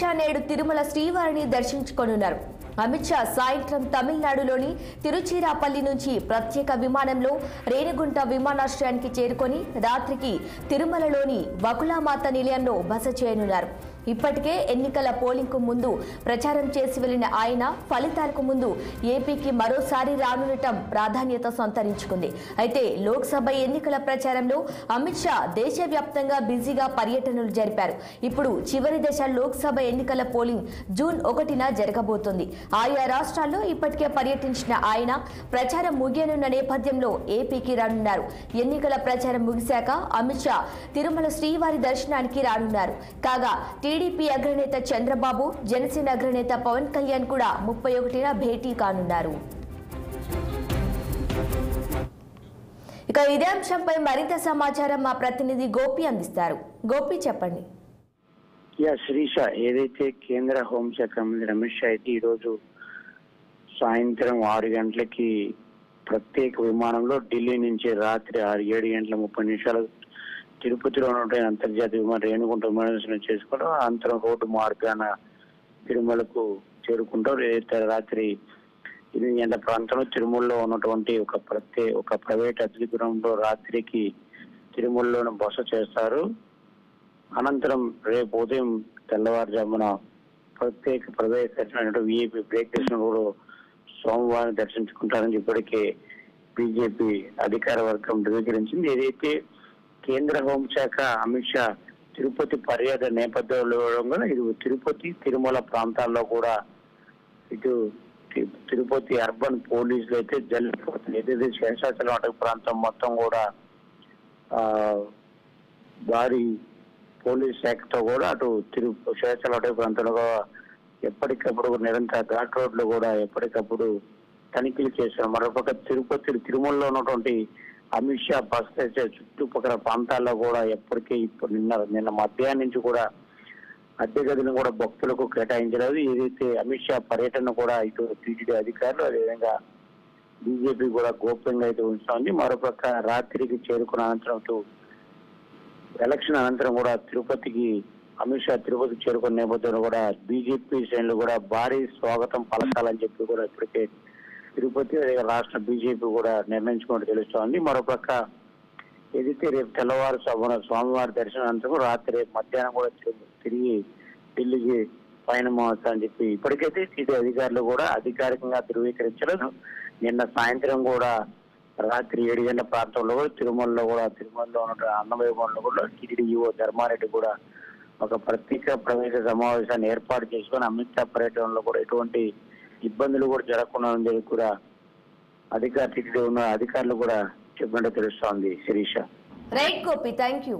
షా నేడు తిరుమల శ్రీవారిని దర్శించుకోనున్నారు. అమిత్ షా సాయంత్రం తమిళనాడులోని తిరుచిరాపల్లి నుంచి ప్రత్యేక విమానంలో రేణిగుంట విమానాశ్రయానికి చేరుకొని రాత్రికి తిరుమలలోని బకులామాత నిలయంలో బస చేయనున్నారు. ఇప్పటికే ఎన్నికల పోలింగ్కు ముందు ప్రచారం చేసి వెళ్లిన ఆయన ఫలితాలకు ముందు ఏపీకి మరోసారి రానుండటం ప్రాధాన్యత సంతరించుకుంది. అయితే లోక్సభ ఎన్నికల ప్రచారంలో అమిత్ షా దేశవ్యాప్తంగా బిజీగా పర్యటనలు జరిపారు. ఇప్పుడు చివరి దశ లోక్సభ ఎన్నికల పోలింగ్ జూన్ 1న జరగబోతోంది. ఆయా రాష్ట్రాల్లో ఇప్పటికే పర్యటించిన ఆయన ప్రచారం ముగియనున్న నేపథ్యంలో ఏపీకి రానున్నారు. ఎన్నికల ప్రచారం ముగిశాక అమిత్ షా తిరుమల శ్రీవారి దర్శనానికి రానున్నారు. కాగా టీడీపీ అగ్రనేత చంద్రబాబు, జనసేన అగ్రనేత పవన్ కళ్యాణ్ కూడా 31న భేటీ కానున్నారు. ఇక ఇదే అంశంపై మరింత సమాచారం మా ప్రతినిధి గోపి అందిస్తారు. గోపి చెప్పండి. శ్రీష, ఏదైతే కేంద్ర హోంశాఖ మంత్రి అమిత్ షా అయితే ఈరోజు సాయంత్రం 6 గంటలకి ప్రత్యేక విమానంలో ఢిల్లీ నుంచి రాత్రి 7 గంటల 30 నిమిషాలు తిరుపతిలో ఉన్న అంతర్జాతీయ విమానం రేణిగుంట విమానాశ్రయం చేసుకోవడం, అనంతరం రోడ్డు మార్గాన తిరుమలకు చేరుకుంటారు. ఏదైతే రాత్రి 8 గంటల ప్రాంతంలో తిరుమలలో ఉన్నటువంటి ఒక ప్రైవేట్ అతిథి గృహంలో రాత్రికి తిరుమలలోనే బస చేస్తారు. అనంతరం రేపు ఉదయం తెల్లవారుజామున ప్రత్యేక ప్రవేశ విఐపి బ్రేక్ దర్శనం కూడా సోమవారం దర్శించుకుంటారని ఇప్పటికే బీజేపీ అధికార వర్గం ధృవీకరించింది. ఏదైతే కేంద్ర హోంశాఖ అమిత్ షా తిరుపతి పర్యటన నేపథ్యంలో ఇటు తిరుపతి తిరుమల ప్రాంతాల్లో కూడా ఇటు తిరుపతి అర్బన్ పోలీసులు అయితే జల్లిపోతుంది. ఏదైతే శేషాచలం అటవీ ప్రాంతం మొత్తం కూడా భారీ పోలీస్ శాఖతో కూడా అటు శేషాచలం అటవీ ప్రాంతంలో ఎప్పటికప్పుడు నిరంతర ఘాట్ రోడ్లు కూడా ఎప్పటికప్పుడు తనిఖీలు చేశారు. మరోపక్క తిరుమలలో ఉన్నటువంటి అమిత్ షా బస్ చేసే చుట్టుపక్కల ప్రాంతాల్లో కూడా ఇప్పుడు నిన్న మధ్యాహ్నం నుంచి కూడా అద్దె గదిని కూడా భక్తులకు కేటాయించలేదు. ఏదైతే అమిత్ షా పర్యటన కూడా ఇటు టీటీడీ అధికారులు అదేవిధంగా బీజేపీ కూడా గోప్యంగా అయితే ఉంచుతోంది. మరోపక్క రాత్రికి చేరుకున్న అనంతరం ఇటు ఎలక్షన్ అనంతరం కూడా అమిత్ షా తిరుపతికి చేరుకున్న నేపథ్యంలో కూడా బీజేపీ శ్రేణులు కూడా భారీ స్వాగతం పలకాలని చెప్పి కూడా ఇప్పటికే తిరుపతి రాష్ట్ర బీజేపీ కూడా నిర్ణయించుకున్నట్టు తెలుస్తోంది. మరోపక్క ఏదైతే రేపు తెల్లవారు స్వామివారి దర్శనం అనంతరం రాత్రి రేపు మధ్యాహ్నం కూడా తిరిగి ఢిల్లీకి పయనమవుతా అని చెప్పి ఇప్పటికైతే టీడీ అధికారులు కూడా అధికారికంగా ధృవీకరించలేదు. నిన్న సాయంత్రం కూడా రాత్రి 7 గంటల ప్రాంతంలో కూడా తిరుమలలో ఉన్న అన్నమయ్యలో కూడా టీటీడీ ఈవో ధర్మారెడ్డి కూడా ఒక ప్రత్యేక ప్రవేశ సమావేశాన్ని ఏర్పాటు చేసుకుని అమిత్ షా పర్యటనలో కూడా ఎటువంటి ఇబ్బందులు కూడా జరగకుండా కూడా టీటీడీ ఉన్న అధికారులు కూడా చెప్పినట్టు తెలుస్తోంది. Shirisha. Right Gopi, thank you.